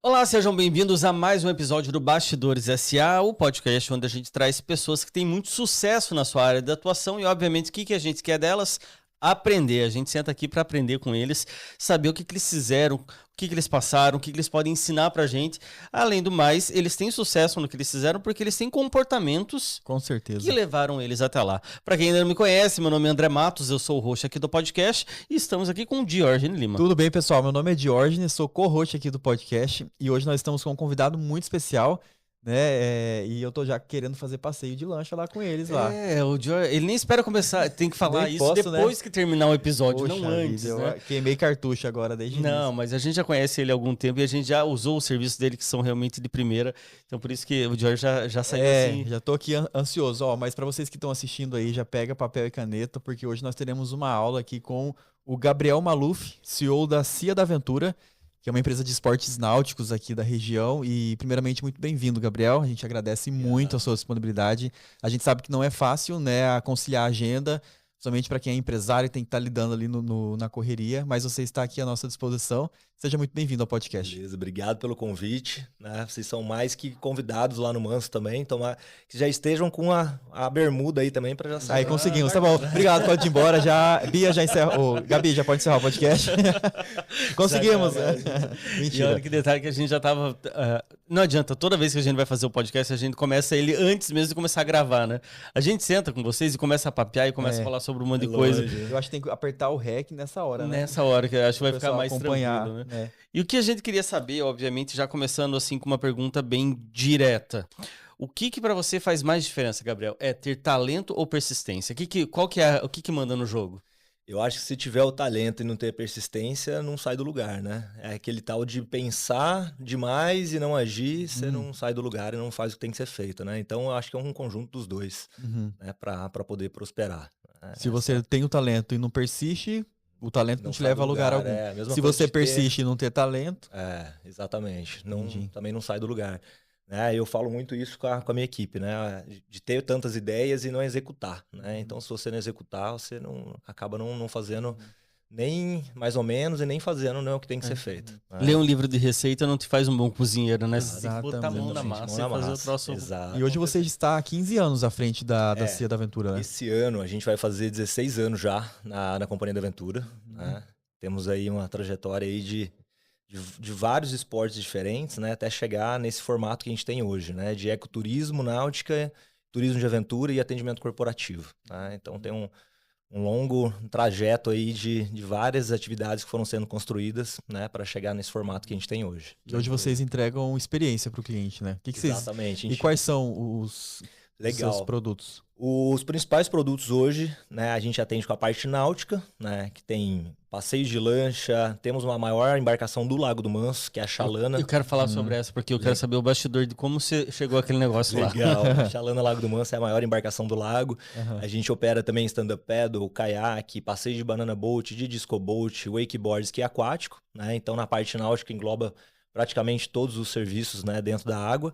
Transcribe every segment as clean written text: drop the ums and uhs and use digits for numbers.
Olá, sejam bem-vindos a mais um episódio do Bastidores SA, o podcast onde a gente traz pessoas que têm muito sucesso na sua área de atuação e, obviamente, o que a gente quer delas? Aprender. A gente senta aqui para aprender com eles, saber o que eles fizeram, o que eles passaram, o que eles podem ensinar pra gente. Além do mais, eles têm sucesso no que eles fizeram porque eles têm comportamentos com certeza que levaram eles até lá. Para quem ainda não me conhece, meu nome é André Matos, eu sou o host aqui do podcast e estamos aqui com o Diógenes Lima. Tudo bem, pessoal? Meu nome é Diógenes, sou co-host aqui do podcast e hoje nós estamos com um convidado muito especial, né? E eu tô já querendo fazer passeio de lancha lá com eles lá. O Diógenes, ele nem espera começar, tem que falar Nem isso posso, depois, né? que terminar o episódio, Poxa não antes, vida, né? eu queimei cartucho agora desde o Não, início. mas a gente já conhece ele há algum tempo e a gente já usou os serviços dele que são realmente de primeira. Então por isso que o George já saiu assim. Já tô aqui ansioso, ó, mas para vocês que estão assistindo aí, já pega papel e caneta, porque hoje nós teremos uma aula aqui com o Gabriel Maluf, CEO da CIA da Aventura, que é uma empresa de esportes náuticos aqui da região. E primeiramente, muito bem-vindo, Gabriel. A gente agradece muito a sua disponibilidade. A gente sabe que não é fácil, né, conciliar a agenda, somente para quem é empresário e tem que estar lidando ali na correria, mas você está aqui à nossa disposição. Seja muito bem-vindo ao podcast. Beleza, obrigado pelo convite, né? Vocês são mais que convidados lá no Manso também, então que já estejam com a bermuda aí também para já sair. Aí conseguimos, tá bom. Obrigado, pode ir embora. Bia já encerra. Gabi, já pode encerrar o podcast. Conseguimos. Mentira. E olha que detalhe que a gente já tava. Não adianta, toda vez que a gente vai fazer o podcast, a gente começa ele antes mesmo de começar a gravar, né? A gente senta com vocês e começa a papear e começa a falar sobre um monte de coisa. Eu acho que tem que apertar o REC nessa hora, né? Nessa hora, que eu acho que vai ficar mais acompanhar, tranquilo, né? E o que a gente queria saber, obviamente, já começando assim com uma pergunta bem direta. O que para você faz mais diferença, Gabriel? É ter talento ou persistência? O que manda no jogo? Eu acho que se tiver o talento e não ter persistência, não sai do lugar, né? É aquele tal de pensar demais e não agir, você não sai do lugar e não faz o que tem que ser feito, né? Então, eu acho que é um conjunto dos dois, né? Para poder prosperar. Se você tem o talento e não persiste, o talento não te leva a lugar algum. Se você persiste e não ter talento... exatamente. Também não sai do lugar. Eu falo muito isso com a minha equipe, né? De ter tantas ideias e não executar, né? Então, se você não executar, você acaba não fazendo nem mais ou menos e nem fazendo o que tem que ser feito. Ler um livro de receita não te faz um bom cozinheiro, né? Você tem que botar a mão na massa e fazer o troço. Exato. E hoje você está há 15 anos à frente da CIA da Aventura, né? Esse ano a gente vai fazer 16 anos já na Companhia da Aventura. Né? Temos aí uma trajetória aí de vários esportes diferentes, né, até chegar nesse formato que a gente tem hoje, né, de ecoturismo, náutica, turismo de aventura e atendimento corporativo. Né? Então tem um longo trajeto aí de várias atividades que foram sendo construídas, né, para chegar nesse formato que a gente tem hoje. E hoje vocês entregam experiência para o cliente, né? Exatamente. E quais são os seus produtos? Os principais produtos hoje, né, a gente atende com a parte náutica, né, que tem passeios de lancha, temos uma maior embarcação do Lago do Manso, que é a Chalana. Eu quero falar sobre essa, porque eu quero saber o bastidor de como você chegou aquele negócio lá. Legal. A Chalana Lago do Manso é a maior embarcação do lago. A gente opera também stand-up paddle, caiaque, passeio de banana boat, de disco boat, wakeboard, que é aquático, né? Então na parte náutica engloba praticamente todos os serviços, né, dentro da água.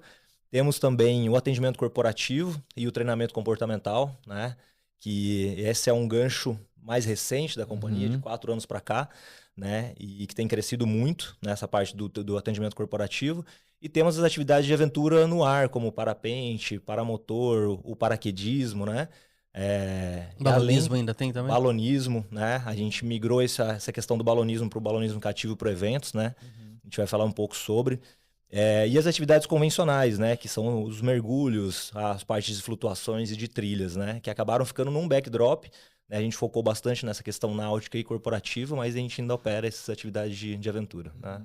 Temos também o atendimento corporativo e o treinamento comportamental, né? Que esse é um gancho mais recente da companhia, de 4 anos para cá, né? E que tem crescido muito nessa parte do atendimento corporativo. E temos as atividades de aventura no ar, como o parapente, paramotor, o paraquedismo, né? Balonismo ainda tem também? Balonismo, né? A gente migrou essa questão do balonismo para o balonismo cativo para eventos, né? A gente vai falar um pouco sobre. E as atividades convencionais, né, que são os mergulhos, as partes de flutuações e de trilhas, né, que acabaram ficando num backdrop. Né, a gente focou bastante nessa questão náutica e corporativa, mas a gente ainda opera essas atividades de aventura. Né?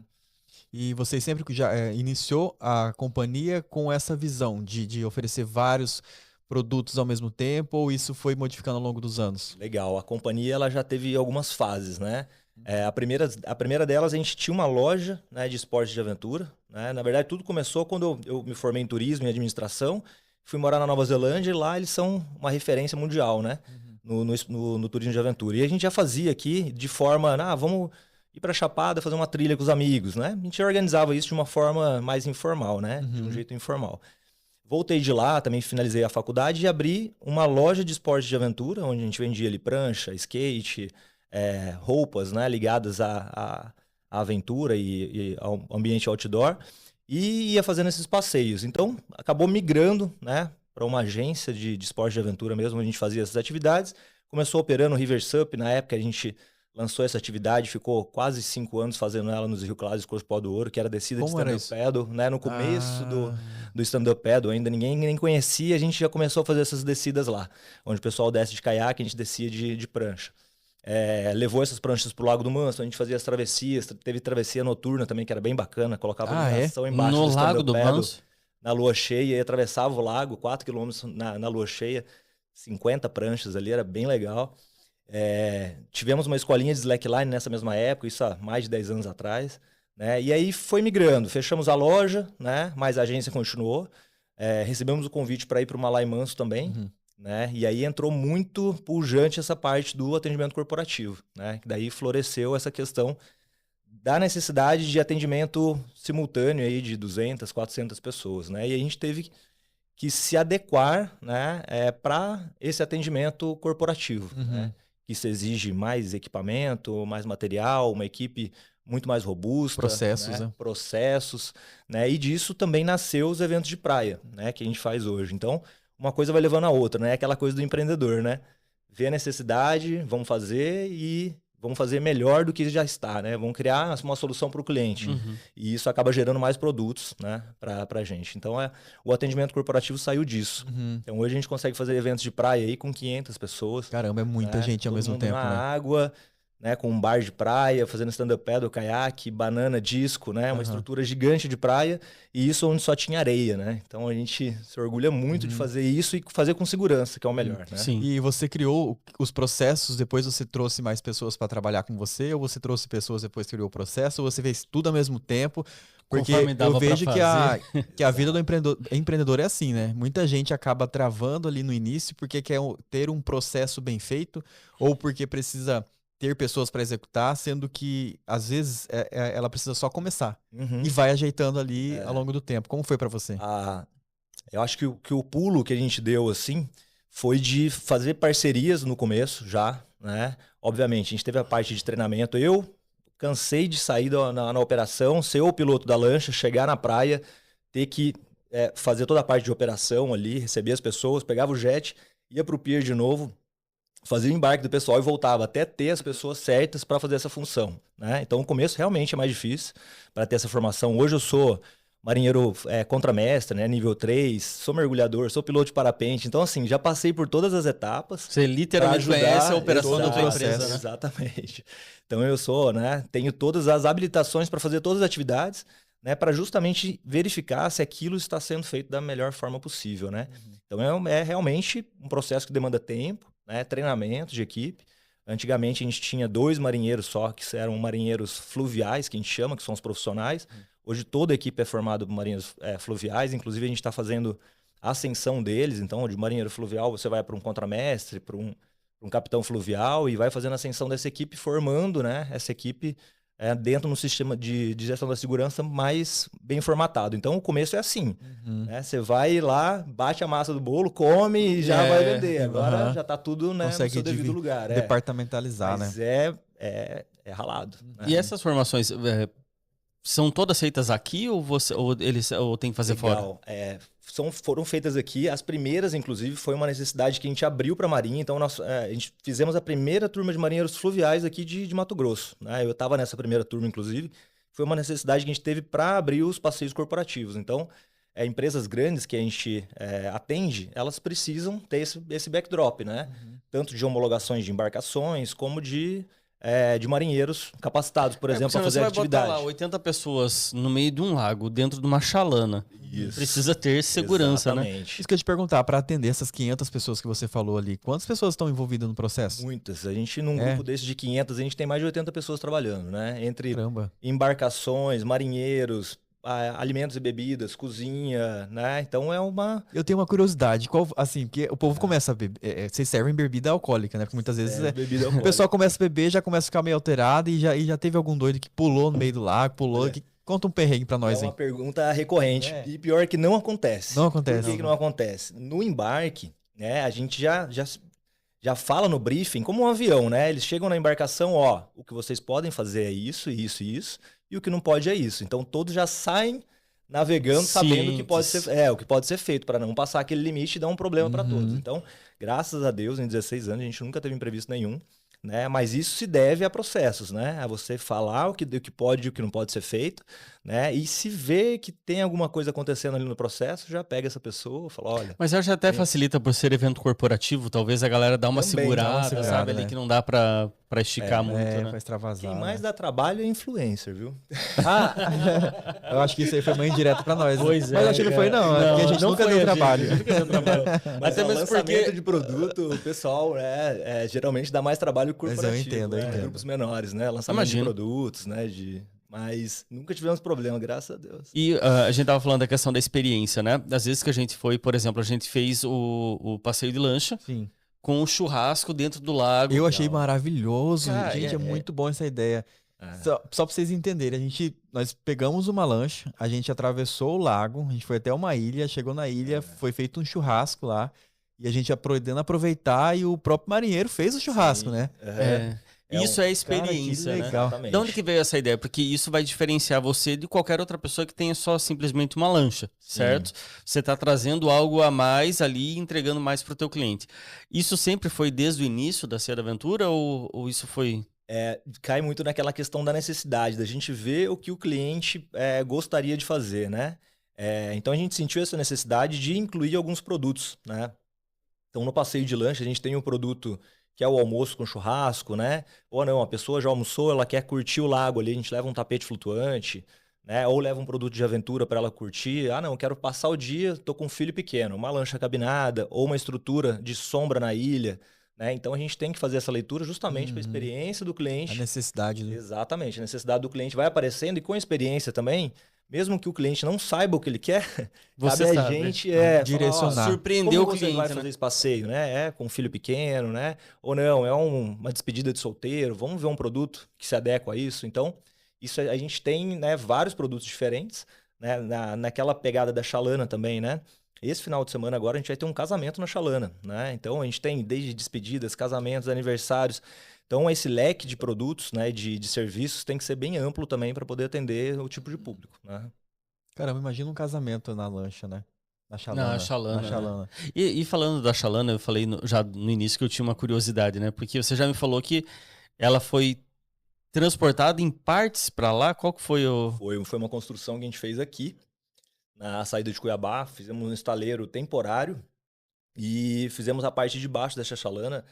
E você sempre já iniciou a companhia com essa visão de oferecer vários produtos ao mesmo tempo, ou isso foi modificando ao longo dos anos? Legal, a companhia ela já teve algumas fases, né? A primeira delas, a gente tinha uma loja, né, de esportes de aventura. Né? Na verdade, tudo começou quando eu me formei em turismo e administração, fui morar na Nova Zelândia e lá eles são uma referência mundial, né? No turismo de aventura. E a gente já fazia aqui de forma, vamos ir para Chapada fazer uma trilha com os amigos, né? A gente organizava isso de uma forma mais informal, né? De um jeito informal. Voltei de lá, também finalizei a faculdade e abri uma loja de esportes de aventura, onde a gente vendia ali prancha, skate, roupas, né, ligadas à a aventura e ao ambiente outdoor, e ia fazendo esses passeios. Então, acabou migrando, né, para uma agência de esporte de aventura mesmo, onde a gente fazia essas atividades. Começou operando o Riversup, na época a gente lançou essa atividade, ficou quase 5 anos fazendo ela nos Rio Claros e Corpo do Ouro, que era descida de stand-up paddle, né? No começo do stand-up paddle, ainda ninguém nem conhecia, a gente já começou a fazer essas descidas lá, onde o pessoal desce de caiaque, a gente descia de prancha. Levou essas pranchas pro Lago do Manso, a gente fazia as travessias, teve travessia noturna também, que era bem bacana, colocava iluminação embaixo no do Lago do stand-up paddle, Manso? na lua cheia, e atravessava o lago, 4 quilômetros na lua cheia, 50 pranchas ali, era bem legal. Tivemos uma escolinha de slackline nessa mesma época, isso há mais de 10 anos atrás, né? E aí foi migrando, fechamos a loja, né? Mas a agência continuou, recebemos o convite para ir para o Malai Manso também, né? E aí entrou muito pujante essa parte do atendimento corporativo, né? Daí floresceu essa questão da necessidade de atendimento simultâneo aí de 200, 400 pessoas, né? E a gente teve que se adequar, né, para esse atendimento corporativo, né? Que se exige mais equipamento, mais material, uma equipe muito mais robusta. Processos, né? Processos, né? E disso também nasceu os eventos de praia, né? Que a gente faz hoje. Então, uma coisa vai levando a outra, né? Aquela coisa do empreendedor, né? Vê a necessidade, vamos fazer melhor do que já está, né? Vamos criar uma solução para o cliente. E isso acaba gerando mais produtos, né, para a gente. Então, o atendimento corporativo saiu disso. Então, hoje a gente consegue fazer eventos de praia aí com 500 pessoas. Caramba, é muita gente ao Todo mesmo mundo tempo, na né? água, né, com um bar de praia, fazendo stand-up paddle, caiaque, banana, disco, né? Uma estrutura gigante de praia. E isso onde só tinha areia, né? Então, a gente se orgulha muito de fazer isso e fazer com segurança, que é o melhor, né? Sim. E você criou os processos, depois você trouxe mais pessoas para trabalhar com você, ou você trouxe pessoas depois criou o processo, ou você fez tudo ao mesmo tempo? Porque Conforme dava eu vejo pra que a vida do empreendedor é assim, né? Muita gente acaba travando ali no início porque quer ter um processo bem feito, ou porque precisa ter pessoas para executar, sendo que às vezes ela precisa só começar e vai ajeitando ali ao longo do tempo. Como foi para você? Eu acho que o pulo que a gente deu, assim, foi de fazer parcerias no começo já, né? Obviamente, a gente teve a parte de treinamento. Eu cansei de sair na operação, ser o piloto da lancha, chegar na praia, ter que fazer toda a parte de operação ali, receber as pessoas, pegava o jet, ia pro pier de novo, fazia o embarque do pessoal e voltava até ter as pessoas certas para fazer essa função, né? Então, o começo realmente é mais difícil para ter essa formação. Hoje eu sou marinheiro contramestre, né? Nível 3, sou mergulhador, sou piloto de parapente. Então, assim, já passei por todas as etapas. Você literalmente conhece a operação da tua processo, empresa, né? Exatamente. Então, eu sou, né? Tenho todas as habilitações para fazer todas as atividades, né? Para justamente verificar se aquilo está sendo feito da melhor forma possível, né? Então, é realmente um processo que demanda tempo, né? Treinamento de equipe. Antigamente a gente tinha 2 marinheiros só, que eram marinheiros fluviais, que a gente chama, que são os profissionais. Hoje toda a equipe é formada por marinheiros fluviais, inclusive a gente está fazendo a ascensão deles. Então, de marinheiro fluvial você vai para um contramestre, para um capitão fluvial e vai fazendo a ascensão dessa equipe, formando, né, essa equipe dentro do sistema de gestão da segurança mais bem formatado. Então, o começo é assim, né? Você vai lá, bate a massa do bolo, come e já vai vender. Agora já está tudo, né, no seu devido lugar. Departamentalizar, mas né? É ralado. Né? E essas formações são todas feitas aqui ou ou tem que fazer Legal. fora? Foram feitas aqui. As primeiras, inclusive, foi uma necessidade que a gente abriu para a Marinha. Então, a gente fizemos a primeira turma de marinheiros fluviais aqui de Mato Grosso. Né? Eu estava nessa primeira turma, inclusive. Foi uma necessidade que a gente teve para abrir os passeios corporativos. Então, empresas grandes que a gente atende, elas precisam ter esse backdrop, né? Tanto de homologações de embarcações, como de marinheiros capacitados, por exemplo, para fazer atividade. Você vai botar lá 80 pessoas no meio de um lago, dentro de uma chalana. Isso. Precisa ter segurança, Exatamente. Isso que eu ia te perguntar, para atender essas 500 pessoas que você falou ali, quantas pessoas estão envolvidas no processo? Muitas. A gente, num grupo desse de 500, a gente tem mais de 80 pessoas trabalhando, né? Entre Caramba. embarcações, marinheiros, alimentos e bebidas, cozinha, né? Então Eu tenho uma curiosidade, assim, porque o povo começa a beber, vocês servem bebida alcoólica, né? Porque muitas vezes bebida o alcoólica. pessoal começa a beber, já começa a ficar meio alterado e já teve algum doido que pulou no meio do lago, conta um perrengue pra nós, É uma hein? pergunta recorrente. E pior que não acontece. Não acontece. Por que não acontece? No embarque, né, a gente já fala no briefing como um avião, né? Eles chegam na embarcação, o que vocês podem fazer é isso, isso e isso. e o que não pode é isso. Então todos já saem navegando, sabendo o que pode ser feito, para não passar aquele limite e dar um problema para todos. Então, graças a Deus, em 16 anos, a gente nunca teve imprevisto nenhum, né? Mas isso se deve a processos, né? A você falar o que pode e o que não pode ser feito, né? E se vê que tem alguma coisa acontecendo ali no processo, já pega essa pessoa e fala, olha... Mas eu acho que até facilita por ser evento corporativo, talvez a galera dá uma segurada, sabe? né? Ali que não dá pra esticar muito, né? Pra extravasar. Quem mais dá trabalho é influencer, viu? Eu acho que isso aí foi uma indireta pra nós. Pois Mas acho que não foi, não. Porque a gente nunca deu trabalho. Mas Até mesmo lançamento de produto, o pessoal, né, geralmente dá mais trabalho corporativo. Mas eu entendo. Grupos menores, né? Lançamento de produtos, né? Mas nunca tivemos problema, graças a Deus. E a gente tava falando da questão da experiência, né? Às vezes que a gente foi, por exemplo, a gente fez o passeio de lancha. Sim. Com o churrasco dentro do lago. Eu achei maravilhoso. Cara, gente, é muito bom essa ideia. Só pra vocês entenderem, nós pegamos uma lancha, a gente atravessou o lago, a gente foi até uma ilha, chegou na ilha, foi feito um churrasco lá, e a gente podendo aproveitar, e o próprio marinheiro fez o churrasco, né? Isso é experiência, cara, que legal. né? De onde que veio essa ideia? Porque isso vai diferenciar você de qualquer outra pessoa que tenha só simplesmente uma lancha, certo? Você está trazendo algo a mais ali e entregando mais para o teu cliente. Isso sempre foi desde o início da Cia da Aventura ou isso foi... Cai muito naquela questão da necessidade, da gente ver o que o cliente gostaria de fazer, né? Então a gente sentiu essa necessidade de incluir alguns produtos, né? Então no passeio de lancha a gente tem um produto que é o almoço com churrasco, né? Ou não, a pessoa já almoçou, ela quer curtir o lago ali, a gente leva um tapete flutuante, né? Ou leva um produto de aventura para ela curtir. Ah, não, quero passar o dia, tô com um filho pequeno, uma lancha cabinada ou uma estrutura de sombra na ilha, né? Então a gente tem que fazer essa leitura justamente para a experiência do cliente. A necessidade, né? Exatamente, a necessidade do cliente vai aparecendo e com a experiência também, mesmo que o cliente não saiba o que ele quer, você cabe sabe. a gente direcionar. Surpreender o cliente, você vai fazer esse passeio, né? Com um filho pequeno, né? Ou não, uma despedida de solteiro, vamos ver um produto que se adequa a isso. Então, isso a gente tem, né, vários produtos diferentes, né? Naquela pegada da Xalana também, né? Esse final de semana agora a gente vai ter um casamento na Xalana, né? Então a gente tem desde despedidas, casamentos, aniversários. Então esse leque de produtos, né, de serviços tem que ser bem amplo também para poder atender o tipo de público, né? Caramba, imagina um casamento na lancha, né? Na Xalana. Na Xalana. Na Xalana. Né? E falando da Xalana, eu falei já no início que eu tinha uma curiosidade, né? Porque você já me falou que ela foi transportada em partes para lá. Qual que foi o... Foi uma construção que a gente fez aqui, na saída de Cuiabá. Fizemos um estaleiro temporário e fizemos a parte de baixo dessa Xalana.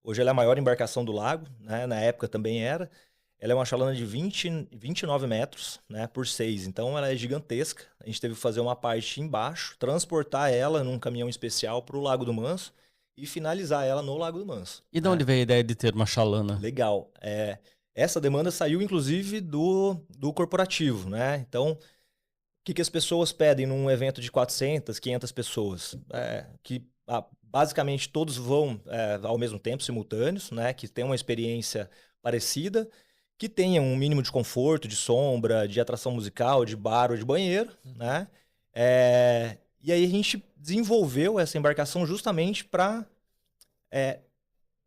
Hoje ela é a maior embarcação do lago, né? Na época também era. Ela é uma Xalana de 29 metros, né, por 6, então ela é gigantesca. A gente teve que fazer uma parte embaixo, transportar ela num caminhão especial para o Lago do Manso e finalizar ela no Lago do Manso. E de onde veio a ideia de ter uma Xalana? Legal. Essa demanda saiu, inclusive, do corporativo, né? Então, o que as pessoas pedem num evento de 400, 500 pessoas? Basicamente, todos vão ao mesmo tempo, simultâneos, né? Que tenham uma experiência parecida, que tenham um mínimo de conforto, de sombra, de atração musical, de bar ou de banheiro, né? E aí a gente desenvolveu essa embarcação justamente para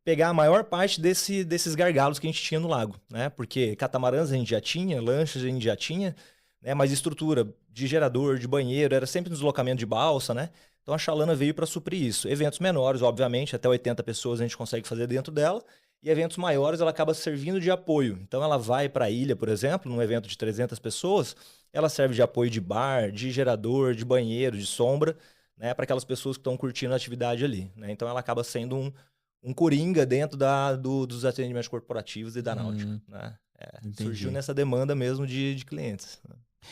pegar a maior parte desses gargalos que a gente tinha no lago, né? Porque catamarãs a gente já tinha, lanchas a gente já tinha, né? Mas estrutura de gerador, de banheiro, era sempre um deslocamento de balsa, né? Então a Xalana veio para suprir isso. Eventos menores, obviamente, até 80 pessoas a gente consegue fazer dentro dela. E eventos maiores ela acaba servindo de apoio. Então ela vai para a ilha, por exemplo, num evento de 300 pessoas, ela serve de apoio de bar, de gerador, de banheiro, de sombra, né? Para aquelas pessoas que estão curtindo a atividade ali, né? Então ela acaba sendo um coringa dentro dos atendimentos corporativos e da náutica, né? Surgiu nessa demanda mesmo de clientes.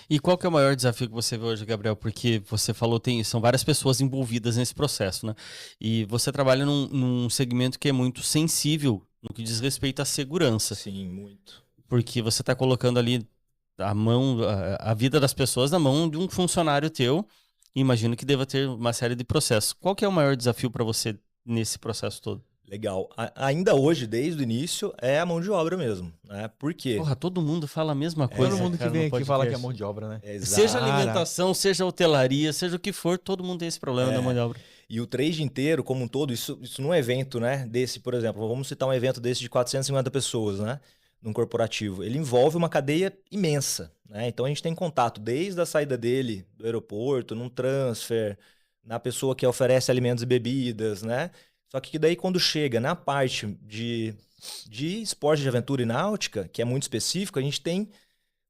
E qual que é o maior desafio que você vê hoje, Gabriel? Porque você falou, são várias pessoas envolvidas nesse processo, né? E você trabalha num segmento que é muito sensível no que diz respeito à segurança. Sim, muito. Porque você está colocando ali a vida das pessoas na mão de um funcionário teu, e imagino que deva ter uma série de processos. Qual que é o maior desafio para você nesse processo todo? Legal. Ainda hoje, desde o início, é a mão de obra mesmo, né? Por quê? Porra, todo mundo fala a mesma coisa. Todo mundo cara, que vem aqui podcast. fala que é mão de obra, né? Exato. Seja alimentação, seja hotelaria, seja o que for, todo mundo tem esse problema da mão de obra. E o trade inteiro, como um todo, isso num evento, né? Desse, por exemplo, vamos citar um evento desse de 450 pessoas, né? num corporativo? Ele envolve uma cadeia imensa, né? Então a gente tem contato desde a saída dele do aeroporto, num transfer, na pessoa que oferece alimentos e bebidas, né? Só que daí quando chega na parte de esporte de aventura e náutica, que é muito específico, a gente tem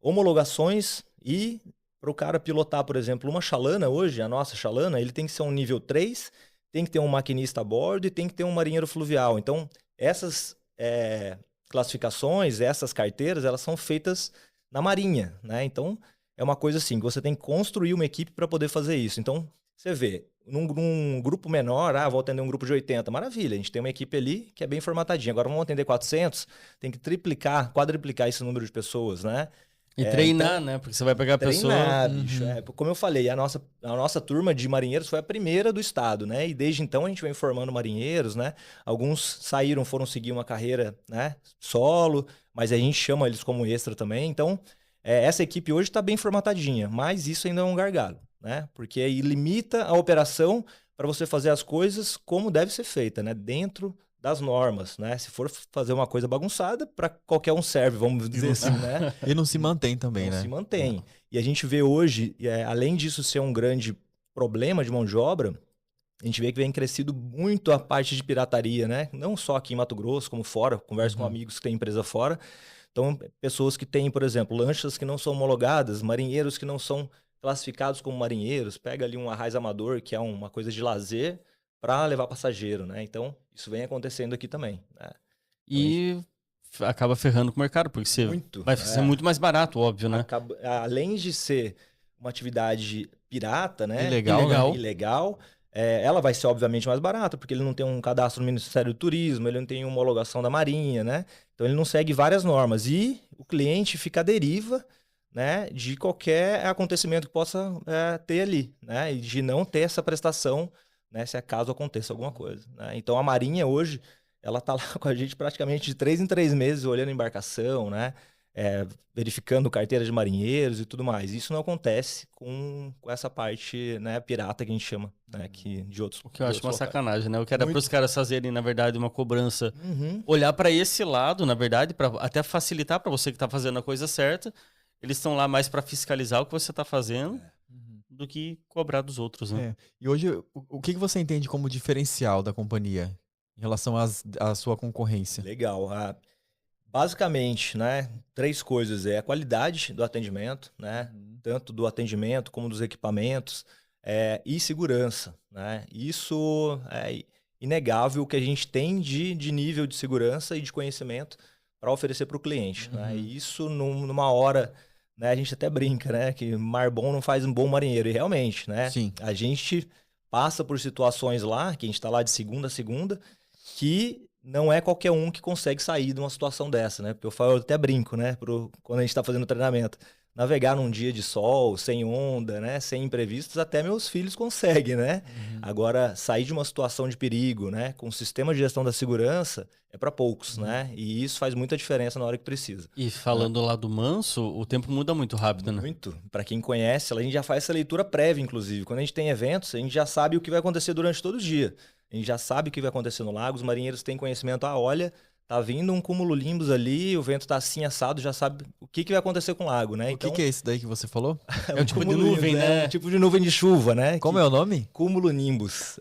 homologações e para o cara pilotar, por exemplo, uma chalana hoje, a nossa chalana, ele tem que ser um nível 3, tem que ter um maquinista a bordo e tem que ter um marinheiro fluvial. Então, essas classificações, essas carteiras, elas são feitas na Marinha, né? Então, é uma coisa assim, que você tem que construir uma equipe para poder fazer isso. Então, você vê, num grupo menor, vou atender um grupo de 80, maravilha, a gente tem uma equipe ali que é bem formatadinha. Agora, vamos atender 400, tem que triplicar, quadruplicar esse número de pessoas, né? E treinar, né? Porque você vai pegar a pessoa... bicho. Como eu falei, a nossa turma de marinheiros foi a primeira do estado, né? E desde então a gente vem formando marinheiros, né? Alguns saíram, foram seguir uma carreira, né, solo, mas a gente chama eles como extra também. Então, essa equipe hoje está bem formatadinha, mas isso ainda é um gargalo, né? Porque aí limita a operação para você fazer as coisas como deve ser feita, né? Dentro das normas, né? Se for fazer uma coisa bagunçada, para qualquer um serve, vamos dizer assim, né? E não se mantém também, né? Não se mantém. E a gente vê hoje, além disso ser um grande problema de mão de obra, a gente vê que vem crescido muito a parte de pirataria, né? Não só aqui em Mato Grosso, como fora. Converso com amigos que têm empresa fora. Então, pessoas que têm, por exemplo, lanchas que não são homologadas, marinheiros que não são classificados como marinheiros. Pega ali um arraiz amador, que é uma coisa de lazer, para levar passageiro, né? Então, isso vem acontecendo aqui também, né? E acaba ferrando com o mercado, porque você vai ser muito mais barato, óbvio, né? Além de ser uma atividade pirata, né? Ilegal. Ela vai ser, obviamente, mais barata, porque ele não tem um cadastro no Ministério do Turismo, ele não tem uma homologação da Marinha, né? Então, ele não segue várias normas. E o cliente fica à deriva, né, de qualquer acontecimento que possa ter ali, né? E de não ter essa prestação, né, se acaso aconteça alguma coisa, né? Então, a Marinha hoje, ela está lá com a gente praticamente de 3 em 3 meses, olhando a embarcação, né? Verificando carteira de marinheiros e tudo mais. Isso não acontece com essa parte, né, pirata que a gente chama, né, de outros. O que eu acho uma sacanagem, né? Eu quero para os caras fazerem, na verdade, uma cobrança, olhar para esse lado, na verdade, para até facilitar para você que está fazendo a coisa certa. Eles estão lá mais para fiscalizar o que você está fazendo do que cobrar dos outros, né? E hoje, o que você entende como diferencial da companhia em relação à sua concorrência? Legal. Basicamente, né, 3 coisas. A qualidade do atendimento, né, tanto do atendimento como dos equipamentos, e segurança, né? Isso é inegável que a gente tem de nível de segurança e de conhecimento para oferecer para o cliente, né? E isso numa hora, né, a gente até brinca, né, que mar bom não faz um bom marinheiro. E realmente, né? Sim. A gente passa por situações lá, que a gente está lá de segunda a segunda, que não é qualquer um que consegue sair de uma situação dessa, né? Porque eu até brinco, né? Quando a gente está fazendo treinamento. Navegar num dia de sol, sem onda, né? Sem imprevistos, até meus filhos conseguem, né? Agora, sair de uma situação de perigo, né? Com o sistema de gestão da segurança, é para poucos, né? E isso faz muita diferença na hora que precisa. E falando lá do manso, o tempo muda muito rápido, né? Muito. Para quem conhece, a gente já faz essa leitura prévia, inclusive. Quando a gente tem eventos, a gente já sabe o que vai acontecer durante todo o dia. A gente já sabe o que vai acontecer no lago, os marinheiros têm conhecimento. Olha, tá vindo um cumulonimbus ali, o vento tá assim assado, já sabe o que vai acontecer com o lago, né? O que é esse daí que você falou? É um tipo de nuvem, né? Um tipo de nuvem de chuva, né? Como é o nome? Cumulonimbus.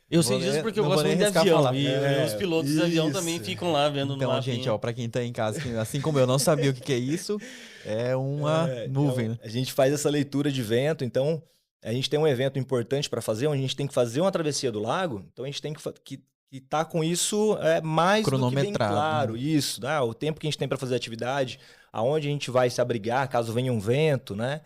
Eu sei disso porque eu gosto muito de avião. E os pilotos de avião também ficam lá vendo no mapinha. Então, gente, pra quem tá em casa, assim como eu não sabia o que é isso, é uma nuvem, né? A gente faz essa leitura de vento, então... A gente tem um evento importante para fazer, onde a gente tem que fazer uma travessia do lago, então a gente tem que estar com isso mais do que bem claro. Isso, né? O tempo que a gente tem para fazer a atividade, aonde a gente vai se abrigar caso venha um vento, né?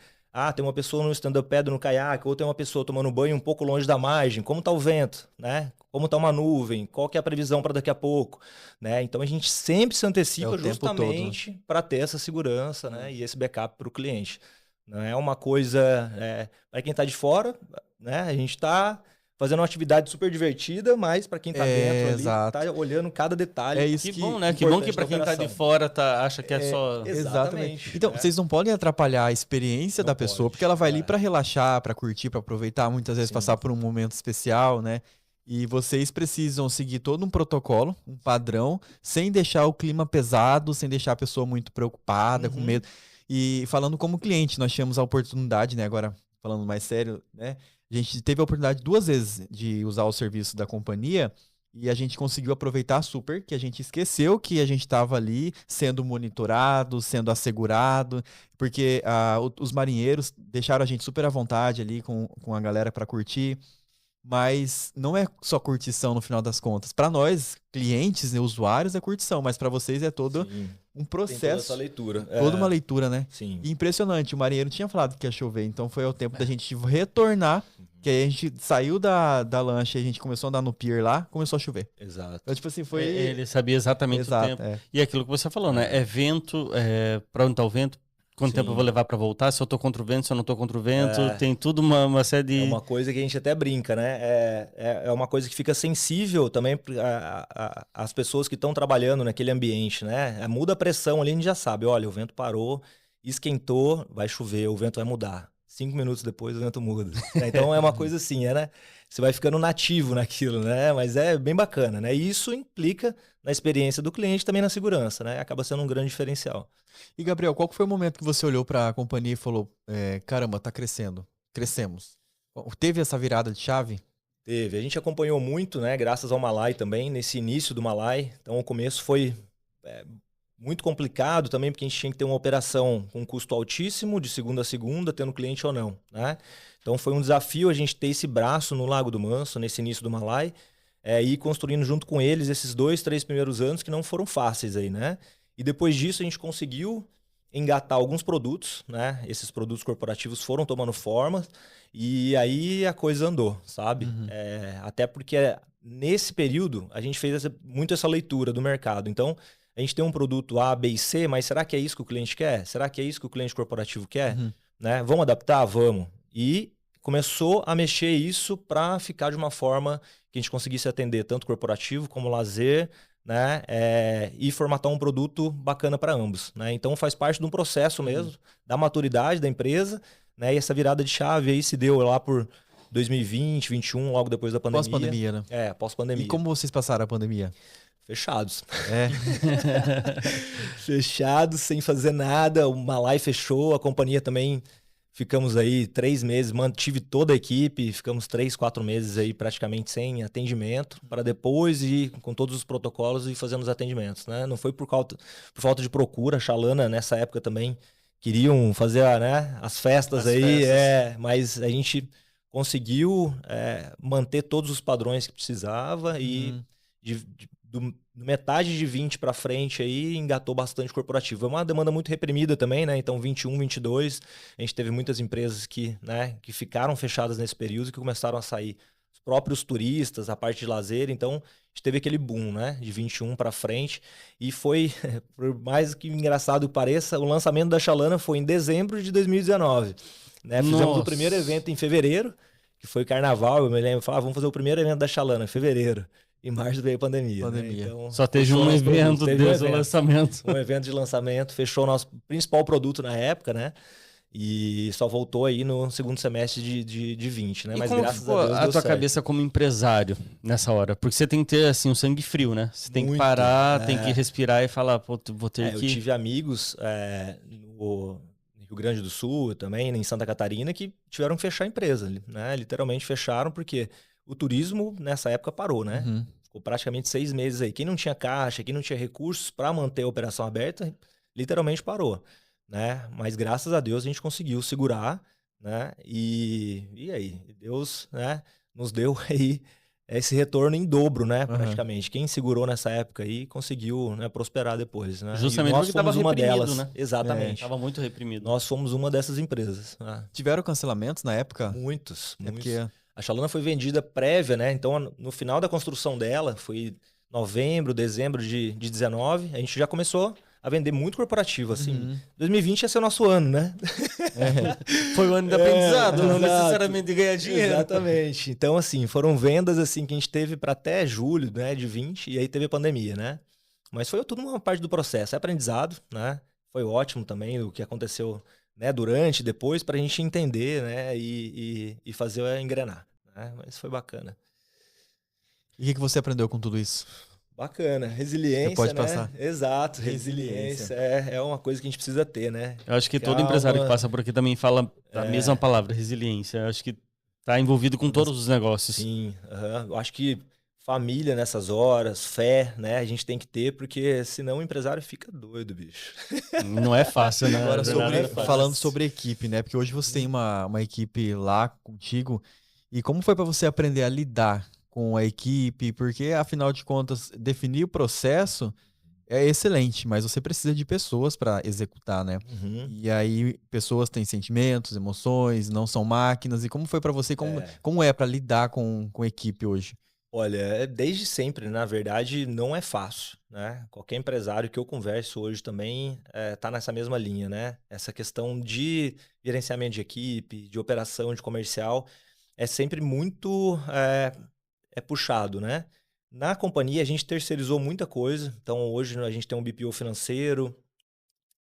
Tem uma pessoa no stand-up paddle no caiaque, ou tem uma pessoa tomando banho um pouco longe da margem, como está o vento, né? Como está uma nuvem, qual que é a previsão para daqui a pouco, né? Então a gente sempre se antecipa justamente para ter essa segurança, né? E esse backup para o cliente. Não é uma coisa... para quem está de fora, né? A gente está fazendo uma atividade super divertida, mas para quem está dentro ali, está olhando cada detalhe. É isso que bom, né? Que bom que para quem está de fora acha que é só... Exatamente. Então, vocês não podem atrapalhar a experiência da pessoa, porque ela vai ali para relaxar, para curtir, para aproveitar, muitas vezes passar por um momento especial, né? E vocês precisam seguir todo um protocolo, um padrão, sem deixar o clima pesado, sem deixar a pessoa muito preocupada, com medo. E falando como cliente, nós tivemos a oportunidade, né, agora falando mais sério, né, a gente teve a oportunidade 2 vezes de usar o serviço da companhia e a gente conseguiu aproveitar super, que a gente esqueceu que a gente estava ali sendo monitorado, sendo assegurado, porque os marinheiros deixaram a gente super à vontade ali com a galera para curtir. Mas não é só curtição no final das contas. Para nós, clientes, né, usuários, é curtição, mas para vocês é todo Sim. um Tem toda processo, essa leitura. toda uma leitura, né? Sim. E impressionante, o marinheiro tinha falado que ia chover, então foi o tempo da gente retornar, que aí a gente saiu da lancha e a gente começou a andar no pier lá, começou a chover. Exato. Então, tipo assim, foi... Ele sabia exatamente Exato, o tempo. é. E aquilo que você falou, né? É vento, para onde tá o vento, quanto tempo eu vou levar para voltar, se eu tô contra o vento, se eu não tô contra o vento, tem tudo uma série de... É uma coisa que a gente até brinca, né? É uma coisa que fica sensível também às pessoas que estão trabalhando naquele ambiente, né? Muda a pressão ali, a gente já sabe, olha, o vento parou, esquentou, vai chover, o vento vai mudar. 5 minutos depois o vento muda. Então é uma coisa assim, né? Você vai ficando nativo naquilo, né? Mas é bem bacana, né? E isso implica na experiência do cliente, também na segurança, né? Acaba sendo um grande diferencial. E, Gabriel, qual que foi o momento que você olhou para a companhia e falou, caramba, tá crescendo, crescemos? Teve essa virada de chave? Teve. A gente acompanhou muito, né? Graças ao Malai também, nesse início do Malai. Então o começo foi muito complicado também, porque a gente tinha que ter uma operação com custo altíssimo, de segunda a segunda, tendo cliente ou não, né? Então foi um desafio a gente ter esse braço no Lago do Manso, nesse início do Malai, e ir construindo junto com eles esses 2, 3 primeiros anos que não foram fáceis aí, né? E depois disso a gente conseguiu engatar alguns produtos, né? Esses produtos corporativos foram tomando forma e aí a coisa andou, sabe? Até porque nesse período a gente fez muito essa leitura do mercado. Então, a gente tem um produto A, B e C, mas será que é isso que o cliente quer? Será que é isso que o cliente corporativo quer? Né? Vamos adaptar? Vamos. E começou a mexer isso para ficar de uma forma que a gente conseguisse atender tanto corporativo como lazer, né? E formatar um produto bacana para ambos. Né? Então faz parte de um processo mesmo, da maturidade da empresa, né? E essa virada de chave aí se deu lá por 2020, 2021, logo depois da pandemia. Pós-pandemia, né? Pós-pandemia. E como vocês passaram a pandemia? Fechados. Fechados, sem fazer nada. O Malai fechou, a companhia também. Ficamos aí 3 meses, mantive toda a equipe, ficamos 3, 4 meses aí praticamente sem atendimento, para depois ir com todos os protocolos e fazendo os atendimentos, né? Não foi por falta de procura, a Chalana nessa época também queriam fazer, né, as festas aí, mas a gente conseguiu manter todos os padrões que precisava e do metade de 20 para frente aí engatou bastante corporativo. É uma demanda muito reprimida também, né? Então 21, 22, a gente teve muitas empresas que ficaram fechadas nesse período e que começaram a sair. Os próprios turistas, a parte de lazer, então a gente teve aquele boom, né? De 21 para frente e foi, por mais que engraçado pareça, o lançamento da Chalana foi em dezembro de 2019. Né? Fizemos o primeiro evento em fevereiro, que foi carnaval, eu me lembro, falava, vamos fazer o primeiro evento da Chalana em fevereiro. Em março veio a pandemia. Né? Então, só teve um evento desde o lançamento. Um evento de lançamento, fechou o nosso principal produto na época, né? E só voltou aí no segundo semestre de 20, né? E Mas como graças ficou a Deus a tua cabeça como empresário nessa hora? Porque você tem que ter assim um sangue frio, né? Você tem que parar, tem que respirar e falar, pô, vou ter que... Eu tive amigos no Rio Grande do Sul também, em Santa Catarina, que tiveram que fechar a empresa, né? Literalmente fecharam porque o turismo nessa época parou, né? Ficou praticamente 6 meses aí. Quem não tinha caixa, quem não tinha recursos para manter a operação aberta, literalmente parou, né? Mas graças a Deus a gente conseguiu segurar, né? E aí, Deus, né, nos deu aí esse retorno em dobro, né? Praticamente. Quem segurou nessa época aí conseguiu, né, prosperar depois, né? Justamente porque estava uma reprimido, delas, né? Exatamente. Estava muito reprimido. Nós fomos uma dessas empresas. Né? Tiveram cancelamentos na época? Muitos. Porque... A Chalana foi vendida prévia, né? Então, no final da construção dela, foi novembro, dezembro de 19, a gente já começou a vender muito corporativo, assim. 2020 ia ser o nosso ano, né? Foi o ano de aprendizado, não necessariamente de ganhar dinheiro. Exatamente. Então, assim, foram vendas assim que a gente teve para até julho, né, de 20, e aí teve a pandemia, né? Mas foi tudo uma parte do processo, é aprendizado, né? Foi ótimo também o que aconteceu, né, durante e depois, para a gente entender, né, e fazer engrenar, né? Mas foi bacana. E o que você aprendeu com tudo isso? Bacana, resiliência, Você pode né? passar. Exato, resiliência é uma coisa que a gente precisa ter, né? Eu acho que todo empresário que passa por aqui também fala a mesma palavra, resiliência. Eu acho que tá envolvido com todos os negócios. Sim, eu acho que família nessas horas, fé, né? A gente tem que ter, porque senão o empresário fica doido, bicho. Não é fácil, né? Agora, Nada é fácil. falando sobre equipe, né? Porque hoje você tem uma equipe lá contigo. E como foi para você aprender a lidar com a equipe? Porque, afinal de contas, definir o processo é excelente, mas você precisa de pessoas para executar, né? E aí, pessoas têm sentimentos, emoções, não são máquinas. E como foi para você? Como é para lidar com equipe hoje? Olha, desde sempre, na verdade, não é fácil, né? Qualquer empresário que eu converso hoje também tá nessa mesma linha, né? Essa questão de gerenciamento de equipe, de operação, de comercial, é sempre muito puxado, né? Na companhia, a gente terceirizou muita coisa. Então, hoje a gente tem um BPO financeiro,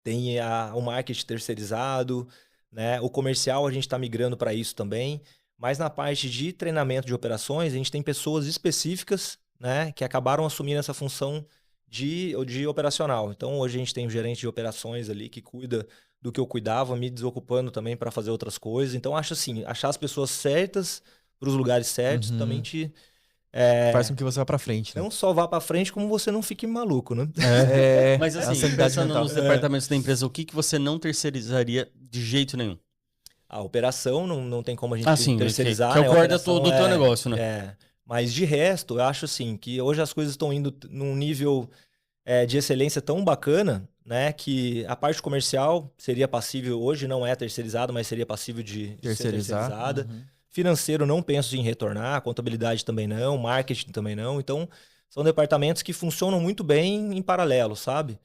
tem o marketing terceirizado, né? O comercial, a gente está migrando para isso também. Mas na parte de treinamento de operações, a gente tem pessoas específicas, né, que acabaram assumindo essa função de operacional. Então, hoje a gente tem um gerente de operações ali que cuida do que eu cuidava, me desocupando também para fazer outras coisas. Então, acho assim, achar as pessoas certas para os lugares certos também te... faz com que você vá para frente, né? Não só vá para frente, como você não fique maluco, né? Mas assim, pensando nos departamentos da empresa, o que você não terceirizaria de jeito nenhum? A operação não tem como a gente terceirizar. Que é o core do teu é, negócio, né? Mas de resto, eu acho assim, que hoje as coisas estão indo num nível de excelência tão bacana, né? Que a parte comercial seria passível, hoje não é terceirizada, mas seria passível de ser terceirizada. Financeiro não penso em retornar, contabilidade também não, marketing também não. Então, são departamentos que funcionam muito bem em paralelo, sabe?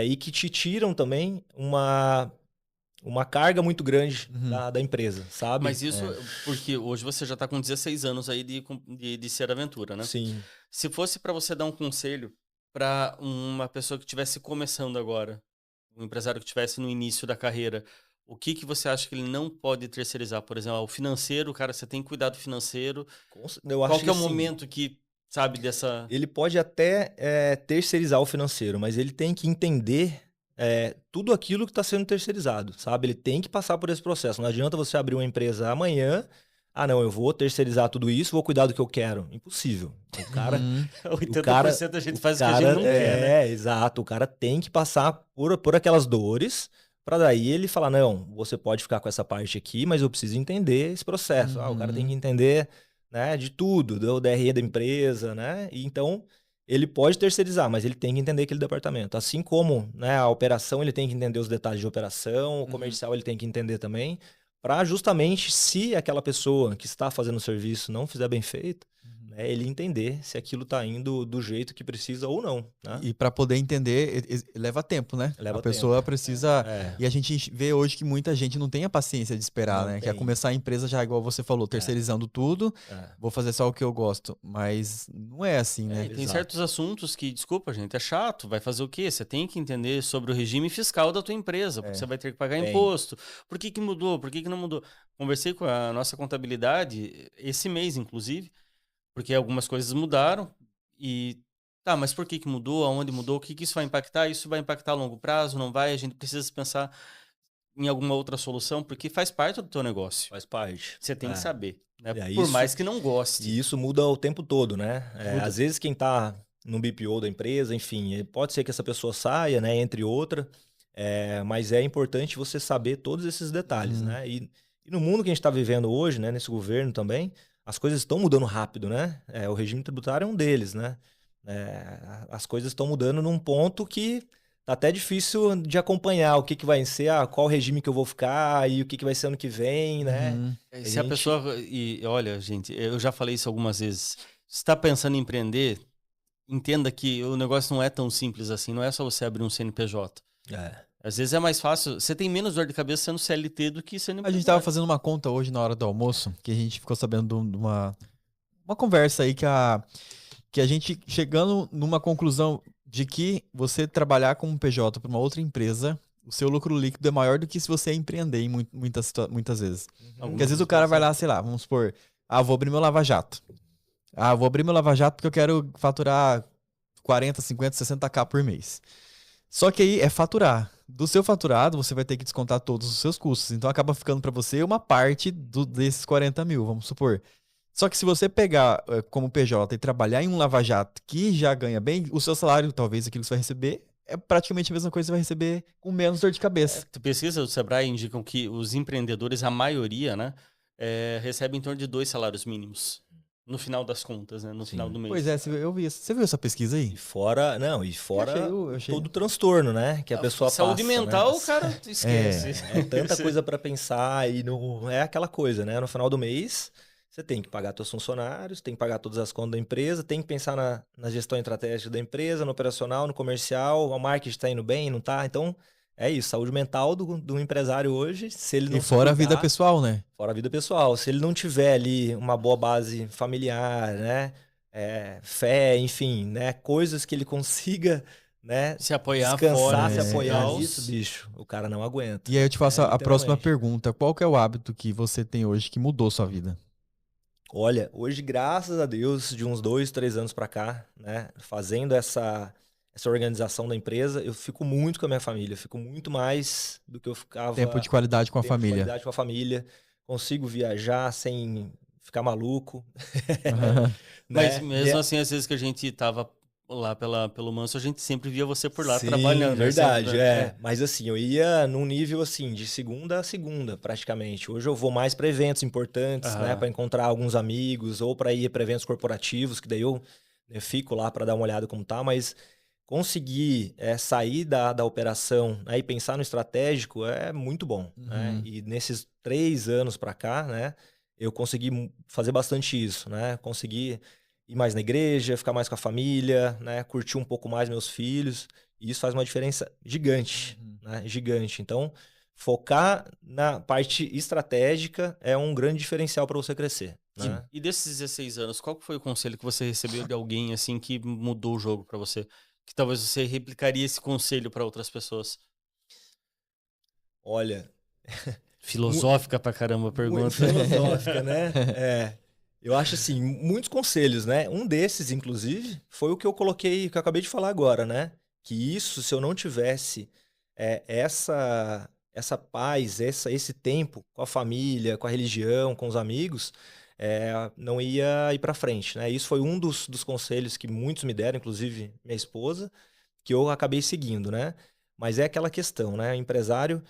E que te tiram também uma carga muito grande da empresa, sabe? Mas isso porque hoje você já está com 16 anos aí de Ser Aventura, né? Sim. Se fosse para você dar um conselho para uma pessoa que estivesse começando agora, um empresário que estivesse no início da carreira, o que você acha que ele não pode terceirizar? Por exemplo, o financeiro, cara, você tem que cuidar do financeiro. Qual que é o momento que, sabe, dessa... Ele pode até terceirizar o financeiro, mas ele tem que entender... tudo aquilo que está sendo terceirizado, sabe? Ele tem que passar por esse processo. Não adianta você abrir uma empresa amanhã, não, eu vou terceirizar tudo isso, vou cuidar do que eu quero. Impossível. O cara... 80% da gente faz o que a gente não quer, né? Exato. O cara tem que passar por aquelas dores para daí ele falar, não, você pode ficar com essa parte aqui, mas eu preciso entender esse processo. O cara tem que entender, né, de tudo, do DRE da empresa, né? E então... ele pode terceirizar, mas ele tem que entender aquele departamento. Assim como, né, a operação, ele tem que entender os detalhes de operação, o comercial ele tem que entender também, para justamente, se aquela pessoa que está fazendo o serviço não fizer bem feito, né, ele entender se aquilo está indo do jeito que precisa ou não. Né? E para poder entender, leva tempo, né? Leva a pessoa tempo. precisa... E a gente vê hoje que muita gente não tem a paciência de esperar, Não né? tem. Quer começar a empresa já, igual você falou, terceirizando tudo, vou fazer só o que eu gosto. Mas não é assim, né? E tem certos assuntos que, desculpa, gente, é chato. Vai fazer o quê? Você tem que entender sobre o regime fiscal da tua empresa, porque você vai ter que pagar imposto. Por que mudou? Por que não mudou? Conversei com a nossa contabilidade esse mês, inclusive, porque algumas coisas mudaram e... Tá, mas por que mudou? Aonde mudou? O que isso vai impactar? Isso vai impactar a longo prazo? Não vai? A gente precisa pensar em alguma outra solução, porque faz parte do teu negócio. Faz parte. Você tem que saber, né? Por mais que não goste. E isso muda o tempo todo, né? Às vezes quem está no BPO da empresa, enfim, pode ser que essa pessoa saia, né? Entre outra, mas é importante você saber todos esses detalhes, né? E no mundo que a gente está vivendo hoje, né? Nesse governo também, as coisas estão mudando rápido, né? O regime tributário é um deles, né? As coisas estão mudando num ponto que tá até difícil de acompanhar o que vai ser, qual regime que eu vou ficar e o que vai ser ano que vem, né? Se a pessoa... E olha, gente, eu já falei isso algumas vezes. Se está pensando em empreender, entenda que o negócio não é tão simples assim. Não é só você abrir um CNPJ. Às vezes é mais fácil. Você tem menos dor de cabeça sendo CLT do que sendo... A gente tava fazendo uma conta hoje na hora do almoço, que a gente ficou sabendo de uma conversa aí que a gente chegando numa conclusão de que você trabalhar como PJ para uma outra empresa, o seu lucro líquido é maior do que se você empreender em muitas vezes. Porque às vezes o cara vai lá, sei lá, vamos supor, vou abrir meu Lava Jato. Ah, vou abrir meu Lava Jato porque eu quero faturar 40, 50, 60k por mês. Só que aí é faturar. Do seu faturado, você vai ter que descontar todos os seus custos. Então acaba ficando para você uma parte desses 40 mil, vamos supor. Só que se você pegar como PJ e trabalhar em um Lava Jato que já ganha bem, o seu salário, talvez aquilo que você vai receber, é praticamente a mesma coisa que você vai receber com menos dor de cabeça. Pesquisas do Sebrae indicam que os empreendedores, a maioria, né, recebem em torno de 2 salários mínimos. No final das contas, né? No final do mês. Pois é, eu vi isso. Você viu essa pesquisa aí? E fora Eu achei. todo o transtorno, né? Que a pessoa saúde passa, mental, né? o cara esquece. É tanta coisa para pensar e não é aquela coisa, né? No final do mês, você tem que pagar seus funcionários, tem que pagar todas as contas da empresa, tem que pensar na gestão estratégica da empresa, no operacional, no comercial, o marketing está indo bem, não tá? Então, é isso. Saúde mental do empresário hoje, se ele não E fora a vida cuidar, pessoal, né? fora a vida pessoal. Se ele não tiver ali uma boa base familiar, né? Fé, enfim, né? Coisas que ele consiga, né? Se apoiar Descansar, fora. se apoiar caos. nisso, bicho, o cara não aguenta. E aí eu te faço a próxima Literalmente. pergunta. Qual que é o hábito que você tem hoje que mudou sua vida? Olha, hoje, graças a Deus, de uns 2, 3 anos pra cá, né? Fazendo essa organização da empresa, eu fico muito com a minha família. Eu fico muito mais do que eu ficava... Tempo de qualidade com a tempo de família. qualidade com a família. Consigo viajar sem ficar maluco. Mas né? mesmo assim, às vezes que a gente tava lá pelo Manso, a gente sempre via você por lá Sim, trabalhando. né? verdade, Sempre, Mas assim, eu ia num nível assim, de segunda a segunda, praticamente. Hoje eu vou mais para eventos importantes, né? Para encontrar alguns amigos, ou para ir para eventos corporativos, que daí eu fico lá para dar uma olhada como tá, mas conseguir sair da operação, né, e pensar no estratégico é muito bom, né? E nesses 3 anos para cá, né? Eu consegui fazer bastante isso, né? Consegui ir mais na igreja, ficar mais com a família, né? Curtir um pouco mais meus filhos. E isso faz uma diferença gigante, né? Gigante. Então, focar na parte estratégica é um grande diferencial para você crescer. Né? E desses 16 anos, qual que foi o conselho que você recebeu de alguém assim que mudou o jogo para você? Que talvez você replicaria esse conselho para outras pessoas? Olha, Filosófica pra caramba a muito pergunta. filosófica, né? Eu acho assim, muitos conselhos, né? Um desses, inclusive, foi o que eu coloquei, que eu acabei de falar agora, né? Que isso, se eu não tivesse essa paz, esse tempo com a família, com a religião, com os amigos, não ia ir para frente, né? Isso foi um dos conselhos que muitos me deram, inclusive minha esposa, que eu acabei seguindo, né? Mas é aquela questão, né? O empresário,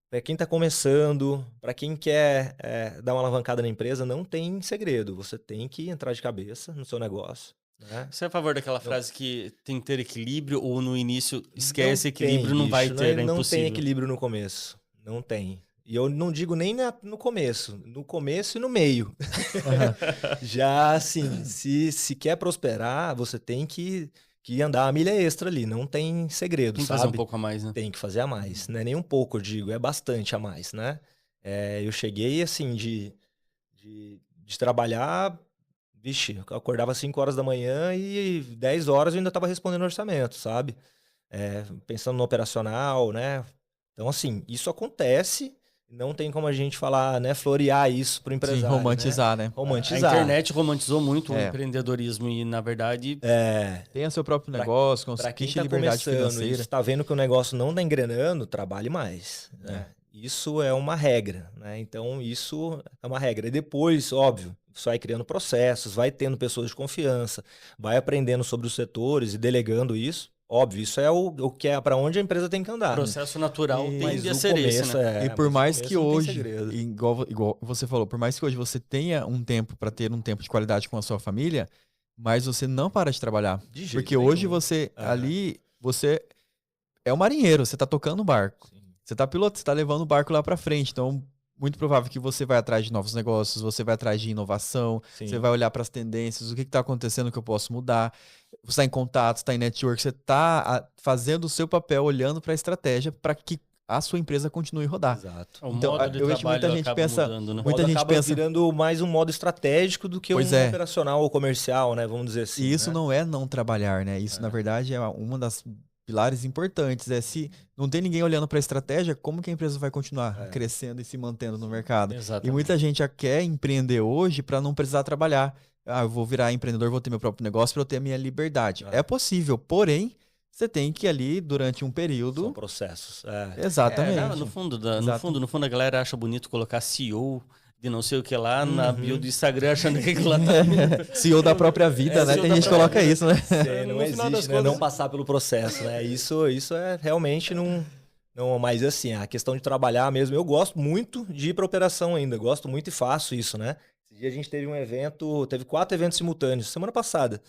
para quem está começando, para quem quer dar uma alavancada na empresa, não tem segredo. Você tem que entrar de cabeça no seu negócio. Né? Você é a favor daquela frase que tem que ter equilíbrio ou no início esquece Não equilíbrio, tem, não vai bicho, ter, é não impossível. tem equilíbrio no começo. Não tem. E eu não digo nem no começo e no meio. Já assim, se quer prosperar, você tem que andar a milha extra ali. Não tem segredo, Tem que sabe? fazer um pouco a mais, né? Tem que fazer a mais. Não é nem um pouco, eu digo, é bastante a mais, né? Eu cheguei assim de trabalhar, vixe, eu acordava às 5 horas da manhã e 10 horas eu ainda estava respondendo orçamento, sabe? Pensando no operacional, né? Então, assim, isso acontece, não tem como a gente falar, né, florear isso pro empresário. Sim, romantizar, né? Romantizar. A internet romantizou muito o empreendedorismo e, na verdade... Tenha seu próprio negócio, Para quem conquiste está liberdade começando e financeira. está vendo que o negócio não está engrenando, trabalhe mais. Né? Isso é uma regra, né? Então, isso é uma regra. E depois, óbvio, você vai criando processos, vai tendo pessoas de confiança, vai aprendendo sobre os setores e delegando isso. Óbvio, isso é o que é para onde a empresa tem que andar. O processo natural tende a o ser esse, começo né? E por mais que não tem hoje, segredo. igual você falou, por mais que hoje você tenha um tempo para ter um tempo de qualidade com a sua família, mas você não para de trabalhar. De jeito Porque hoje nenhum. você você é o marinheiro, você tá tocando o barco. Sim. Você tá piloto, você tá levando o barco lá para frente. Então, muito provável que você vai atrás de novos negócios, você vai atrás de inovação, Sim. você vai olhar para as tendências, o que está acontecendo que eu posso mudar. Você está em contato, está em network, você está fazendo o seu papel, olhando para a estratégia para que a sua empresa continue a rodar. Exato. O Então, modo de eu vejo trabalho muita gente acaba pensa- mudando, né? O Muita modo gente acaba pensa- virando mais um modo estratégico do que Pois um é. operacional ou comercial, né? Vamos dizer assim. E isso né? não é não trabalhar, né? Isso, na verdade, é uma das pilares importantes. Se não tem ninguém olhando para a estratégia, como que a empresa vai continuar crescendo e se mantendo no mercado? E Exatamente. muita gente já quer empreender hoje para não precisar trabalhar. eu vou virar empreendedor, vou ter meu próprio negócio para eu ter a minha liberdade. É possível, porém, você tem que ali, durante um período... São processos. Exatamente. No fundo, a galera acha bonito colocar CEO de não sei o que lá na bio do Instagram, achando que aquilo lá tá... CEO da própria vida, né? Tem gente que coloca isso, né? Não existe, né? Não passar pelo processo, né? Isso é realmente não... Mas assim, a questão de trabalhar mesmo, eu gosto muito de ir para operação ainda, gosto muito e faço isso, né? Esse dia a gente teve um evento, teve 4 eventos simultâneos, semana passada.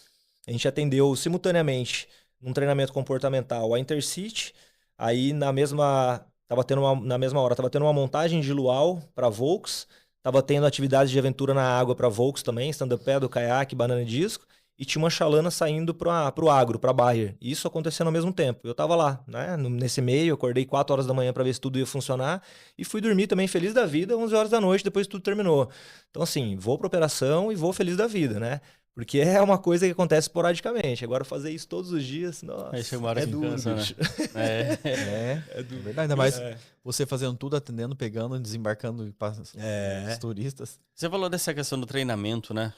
A gente atendeu simultaneamente num treinamento comportamental a Intercity, aí na mesma hora, tava tendo uma montagem de luau para Volks, tava tendo atividades de aventura na água para Volks também, stand-up paddle, caiaque, banana de disco. E tinha uma chalana saindo pro agro, pra Bayer. E isso acontecendo ao mesmo tempo. Eu tava lá, né? Nesse meio, acordei 4 horas da manhã para ver se tudo ia funcionar. E fui dormir também feliz da vida, 11 horas da noite, depois tudo terminou. Então, assim, vou pra operação e vou feliz da vida, né? Porque é uma coisa que acontece esporadicamente. Agora, fazer isso todos os dias, nossa, é duro, cansa, né? É duro. Verdade, ainda mais você fazendo tudo, atendendo, pegando, desembarcando os turistas. Você falou dessa questão do treinamento, né?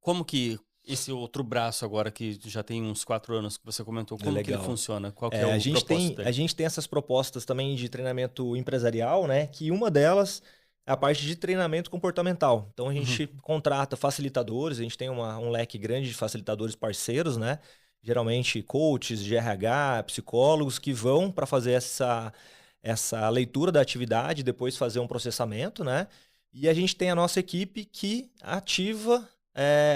Como que esse outro braço agora, que já tem uns 4 anos que você comentou, como que ele funciona? Qual que é o propósito dele? A gente tem essas propostas também de treinamento empresarial, né? Que uma delas é a parte de treinamento comportamental. Então, a gente contrata facilitadores, a gente tem um leque grande de facilitadores parceiros, né? Geralmente coaches de RH, psicólogos, que vão para fazer essa leitura da atividade, depois fazer um processamento, né? E a gente tem a nossa equipe que ativa...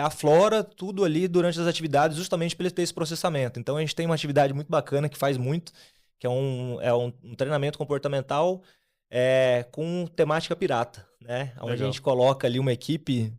aflora tudo ali durante as atividades, justamente para ele ter esse processamento. Então, a gente tem uma atividade muito bacana que faz muito, que é um treinamento comportamental com temática pirata, né? Onde a gente coloca ali uma equipe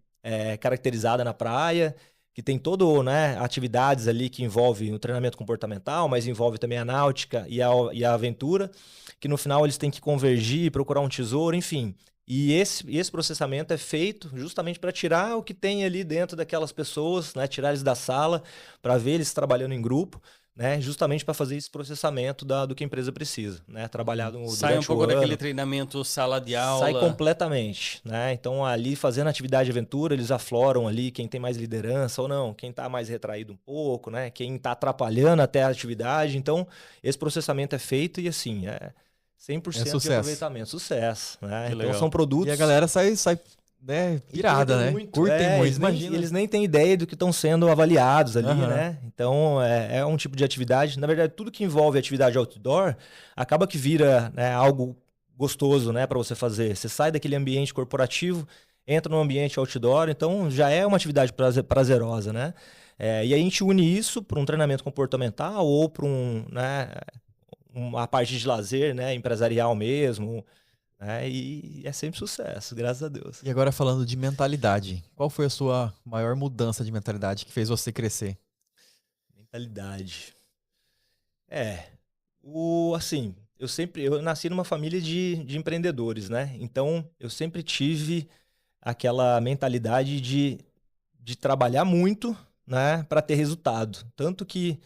caracterizada na praia, que tem todo, né, atividades ali que envolvem o treinamento comportamental, mas envolve também a náutica e a aventura, que no final eles têm que convergir, procurar um tesouro, enfim... E esse processamento é feito justamente para tirar o que tem ali dentro daquelas pessoas, né? Tirar eles da sala, para ver eles trabalhando em grupo, né? Justamente para fazer esse processamento do que a empresa precisa, né? Trabalhar sai um pouco daquele treinamento sala de aula. Sai completamente, né? Então, ali fazendo atividade de aventura, eles afloram ali quem tem mais liderança ou não, quem está mais retraído um pouco, né? Quem está atrapalhando até a atividade. Então, esse processamento é feito e assim, 100% de aproveitamento, sucesso, né? Então são produtos... E a galera sai né, pirada, né? Curtem muito, imagina. Eles nem têm ideia do que estão sendo avaliados ali, né? Então é um tipo de atividade. Na verdade, tudo que envolve atividade outdoor acaba que vira, né, algo gostoso, né, para você fazer. Você sai daquele ambiente corporativo, entra no ambiente outdoor, então já é uma atividade prazerosa, né? E a gente une isso para um treinamento comportamental ou para uma parte de lazer, né, empresarial mesmo, né, e é sempre sucesso, graças a Deus. E agora falando de mentalidade, qual foi a sua maior mudança de mentalidade que fez você crescer? Mentalidade. Assim, eu nasci numa família de empreendedores, né, então eu sempre tive aquela mentalidade de trabalhar muito, né, para ter resultado, tanto que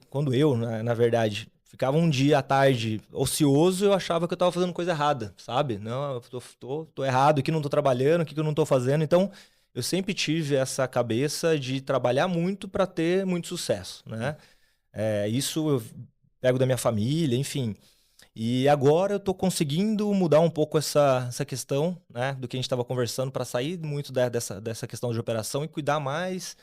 quando eu, na verdade, ficava um dia à tarde ocioso, eu achava que eu estava fazendo coisa errada, sabe? Não, eu tô errado aqui, não tô trabalhando, o que eu não tô fazendo. Então, eu sempre tive essa cabeça de trabalhar muito para ter muito sucesso, né? Isso eu pego da minha família, enfim. E agora eu tô conseguindo mudar um pouco essa questão, né, do que a gente estava conversando, para sair muito dessa questão de operação e cuidar mais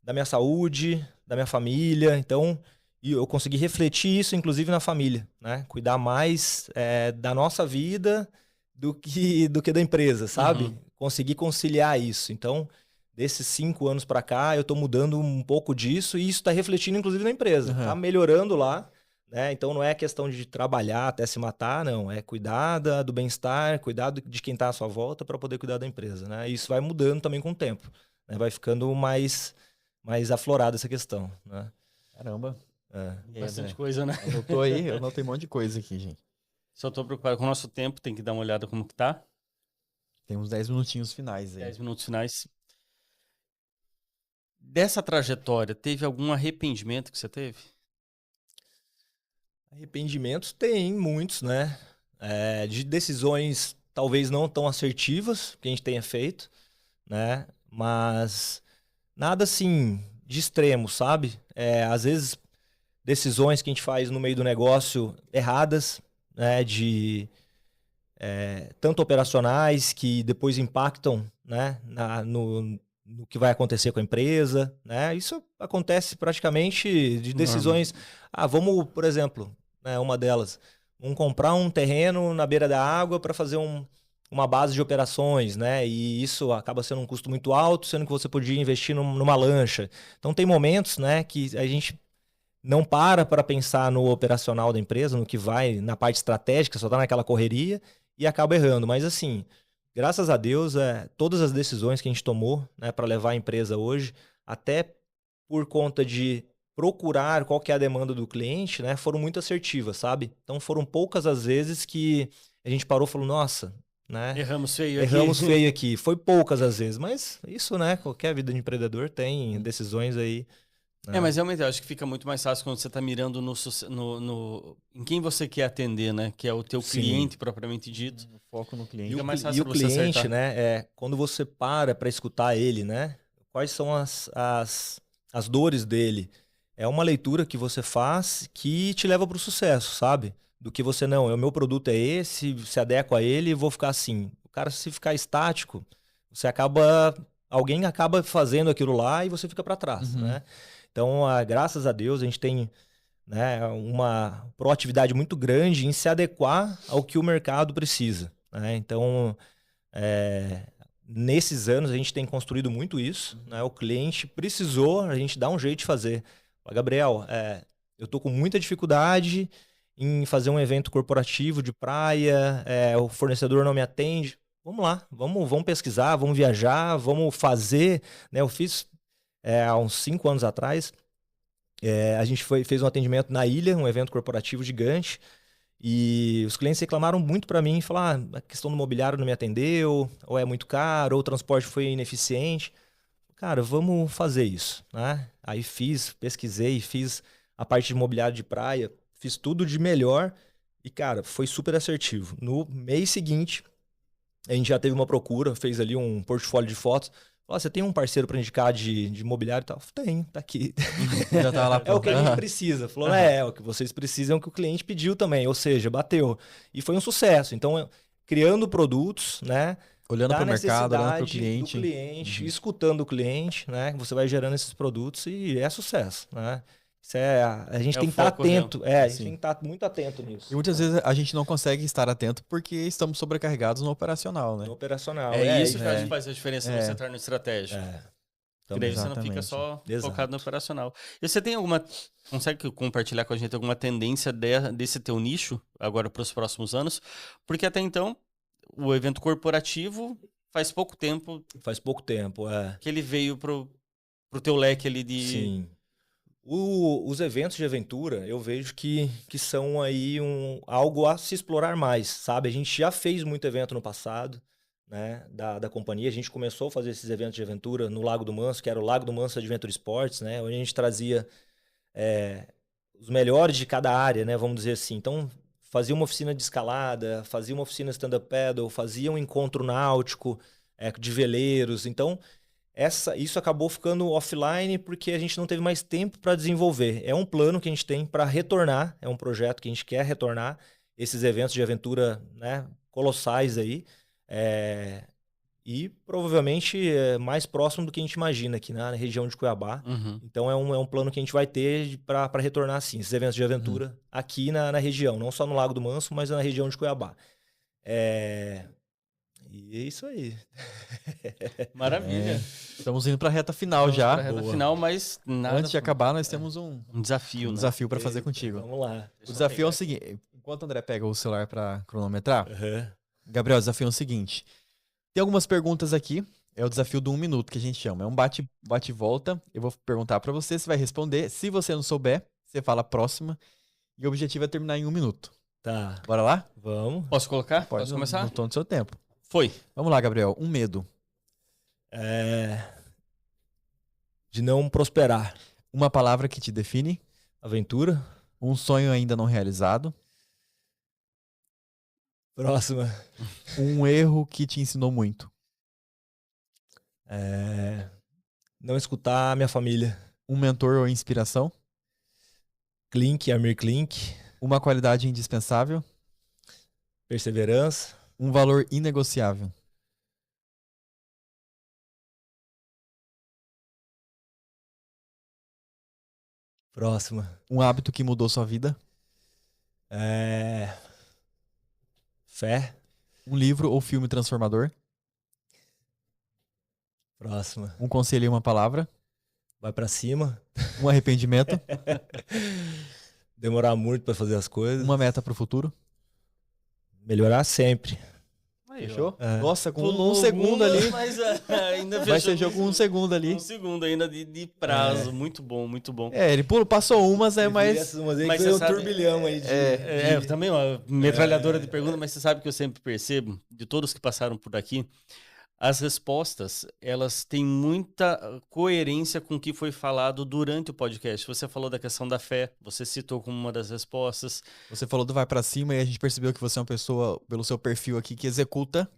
da minha saúde, da minha família. Então, eu consegui refletir isso, inclusive, na família, né? Cuidar mais da nossa vida do que da empresa, sabe? Conseguir conciliar isso. Então, desses 5 anos para cá, eu estou mudando um pouco disso e isso está refletindo, inclusive, na empresa. Está melhorando lá, né? Então, não é questão de trabalhar até se matar, não. É cuidar do bem-estar, cuidar de quem está à sua volta para poder cuidar da empresa, né? E isso vai mudando também com o tempo, né? Vai ficando mais aflorada essa questão, né? Caramba. Bastante coisa, né? Eu anotei um monte de coisa aqui, gente. Só tô preocupado com o nosso tempo, tem que dar uma olhada como que tá. Tem uns 10 minutinhos finais aí. 10 minutos finais. Dessa trajetória, teve algum arrependimento que você teve? Arrependimentos tem muitos, né? De decisões talvez não tão assertivas que a gente tenha feito, né? Mas nada assim de extremo, sabe? Às vezes decisões que a gente faz no meio do negócio erradas, né? Tanto operacionais que depois impactam, né? No que vai acontecer com a empresa, né? Isso acontece praticamente de decisões. Vamos, por exemplo, né, uma delas, vamos comprar um terreno na beira da água para fazer uma base de operações, né? E isso acaba sendo um custo muito alto, sendo que você podia investir numa lancha. Então tem momentos, né, que a gente não para pensar no operacional da empresa, no que vai, na parte estratégica, só está naquela correria e acaba errando. Mas assim, graças a Deus, todas as decisões que a gente tomou, né, para levar a empresa hoje, até por conta de procurar qual que é a demanda do cliente, né, foram muito assertivas, sabe? Então foram poucas as vezes que a gente parou e falou, nossa, né? Erramos feio aqui. Erramos feio aqui. Foi poucas as vezes, mas isso, né? Qualquer vida de empreendedor tem decisões aí. Né? Mas realmente eu acho que fica muito mais fácil quando você está mirando em quem você quer atender, né? Que é o teu cliente propriamente dito. Foco no cliente. Fica mais E fácil o pra você cliente, acertar. né? Quando você para escutar ele, né? Quais são as dores dele? É uma leitura que você faz que te leva para o sucesso, sabe? Do que você não, o meu produto é esse, se adequa a ele e vou ficar assim. O cara, se ficar estático, alguém acaba fazendo aquilo lá e você fica para trás, né? Então, graças a Deus, a gente tem, né, uma proatividade muito grande em se adequar ao que o mercado precisa, né? Então, nesses anos, a gente tem construído muito isso, né? O cliente precisou, a gente dá um jeito de fazer. Gabriel, eu estou com muita dificuldade em fazer um evento corporativo de praia, o fornecedor não me atende. Vamos lá, vamos pesquisar, vamos viajar, vamos fazer. Né? Eu fiz há uns 5 anos atrás, a gente fez um atendimento na ilha, um evento corporativo gigante, e os clientes reclamaram muito para mim, falaram, a questão do mobiliário não me atendeu, ou é muito caro, ou o transporte foi ineficiente. Cara, vamos fazer isso, né? Aí pesquisei, fiz a parte de mobiliário de praia, fiz tudo de melhor e, cara, foi super assertivo. No mês seguinte, a gente já teve uma procura, fez ali um portfólio de fotos. Falou, você tem um parceiro para indicar de mobiliário e tal? Tenho, tá aqui. Já tava lá É o que a gente precisa. Falou, o que vocês precisam é o que o cliente pediu também, ou seja, bateu. E foi um sucesso. Então, criando produtos, né? Olhando para o mercado, olhando para o do cliente, escutando o cliente, né? Você vai gerando esses produtos e é sucesso, né? A gente tem que estar atento, a gente tem que estar muito atento nisso. E muitas vezes a gente não consegue estar atento porque estamos sobrecarregados no operacional, né? No operacional. Isso que faz a diferença você estar no estratégico. Porque daí você não fica só focado no operacional. E você tem consegue compartilhar com a gente alguma tendência desse teu nicho agora para os próximos anos? Porque até então o evento corporativo faz pouco tempo. Que ele veio pro teu leque ali de. Sim. Os eventos de aventura, eu vejo que são aí algo a se explorar mais, sabe? A gente já fez muito evento no passado, né? Da companhia. A gente começou a fazer esses eventos de aventura no Lago do Manso, que era o Lago do Manso Adventure Sports, né? Onde a gente trazia os melhores de cada área, né? Vamos dizer assim. Então, fazia uma oficina de escalada, fazia uma oficina stand-up paddle, fazia um encontro náutico de veleiros. Então, isso acabou ficando offline porque a gente não teve mais tempo para desenvolver. É um plano que a gente tem para retornar, é um projeto que a gente quer retornar esses eventos de aventura, né, colossais aí. E provavelmente mais próximo do que a gente imagina aqui na região de Cuiabá. Então é um plano que a gente vai ter para retornar sim, esses eventos de aventura aqui na região, não só no Lago do Manso, mas na região de Cuiabá. E é isso aí. Maravilha. Estamos indo para a reta final já. Final, mas nada. Antes de acabar, nós temos um desafio. Um desafio para fazer contigo. Vamos lá. O desafio é o seguinte: enquanto o André pega o celular para cronometrar, Gabriel, o desafio é o seguinte: tem algumas perguntas aqui. É o desafio do 1 minuto que a gente chama. É um bate e volta. Eu vou perguntar para você, você vai responder. Se você não souber, você fala a próxima. E o objetivo é terminar em 1 minuto. Tá. Bora lá? Vamos. Posso colocar? Pode, Posso começar? No tom do seu tempo. Foi. Vamos lá, Gabriel. Um medo. De não prosperar. Uma palavra que te define. Aventura. Um sonho ainda não realizado. Próxima. Um erro que te ensinou muito. Não escutar a minha família. Um mentor ou inspiração? Klink, Amir Klink. Uma qualidade indispensável? Perseverança. Um valor inegociável? Próxima. Um hábito que mudou sua vida? Fé. Um livro ou filme transformador? Próxima. Um conselho e uma palavra? Vai pra cima. Um arrependimento? Demorar muito pra fazer as coisas. Uma meta pro futuro? Melhorar sempre. Fechou? É. Nossa, com Pulou um segundo algumas, ali. Mas ainda Vai fechou ser jogo com um segundo ali. Um segundo ainda de prazo. Muito bom, muito bom. Ele passou umas, mas... Mas você um sabe- turbilhão aí de... Também uma metralhadora de perguntas, mas você sabe que eu sempre percebo, de todos que passaram por aqui, as respostas, elas têm muita coerência com o que foi falado durante o podcast. Você falou da questão da fé, você citou como uma das respostas. Você falou do vai pra cima e a gente percebeu que você é uma pessoa, pelo seu perfil aqui, que executa.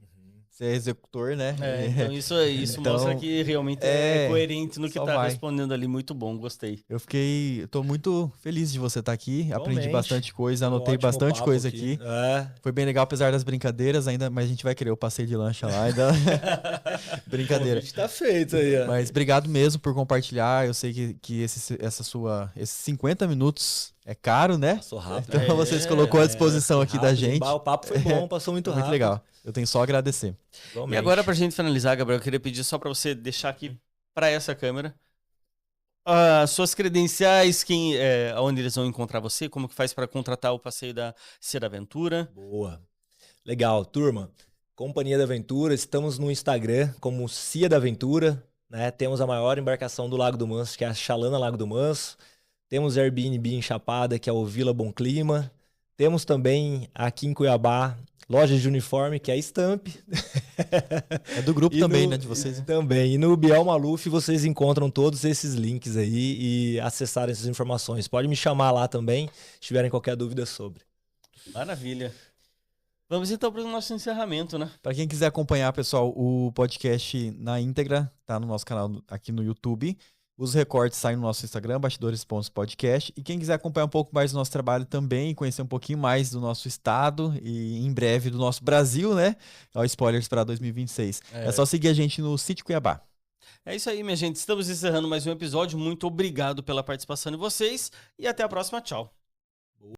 Você é executor, né? Então isso Então, mostra que realmente é coerente no que só tá vai. respondendo ali. Muito bom, gostei. Eu tô muito feliz de você estar aqui. Aprendi Igualmente. bastante coisa, anotei Ótimo bastante papo coisa aqui. Foi bem legal, apesar das brincadeiras ainda, mas a gente vai querer o passeio de lancha lá ainda. Brincadeira. O convite tá feito aí, ó. Mas obrigado mesmo por compartilhar. Eu sei que esses 50 minutos é caro, né? Passou rápido. Então você se colocou à disposição aqui da gente. O papo foi bom, passou muito rápido. Muito legal. Eu tenho só a agradecer. Igualmente. E agora, pra gente finalizar, Gabriel, eu queria pedir só pra você deixar aqui pra essa câmera suas credenciais, onde eles vão encontrar você, como que faz pra contratar o passeio da Cia da Aventura. Boa. Legal, turma. Companhia da Aventura, estamos no Instagram como Cia da Aventura, né? Temos a maior embarcação do Lago do Manso, que é a Chalana Lago do Manso. Temos Airbnb em Chapada, que é o Vila Bom Clima. Temos também aqui em Cuiabá loja de uniforme, que é a Stamp. É do grupo também, né, de vocês. Também. E no Biel Maluf vocês encontram todos esses links aí e acessarem essas informações. Pode me chamar lá também, se tiverem qualquer dúvida sobre. Maravilha. Vamos então para o nosso encerramento, né? Para quem quiser acompanhar, pessoal, o podcast na íntegra tá no nosso canal aqui no YouTube. Os recortes saem no nosso Instagram, bastidores.podcast. E quem quiser acompanhar um pouco mais do nosso trabalho também, conhecer um pouquinho mais do nosso estado e em breve do nosso Brasil, né? Ó, spoilers para 2026. É só seguir a gente no Sítio Cuiabá. É isso aí, minha gente. Estamos encerrando mais um episódio. Muito obrigado pela participação de vocês e até a próxima. Tchau.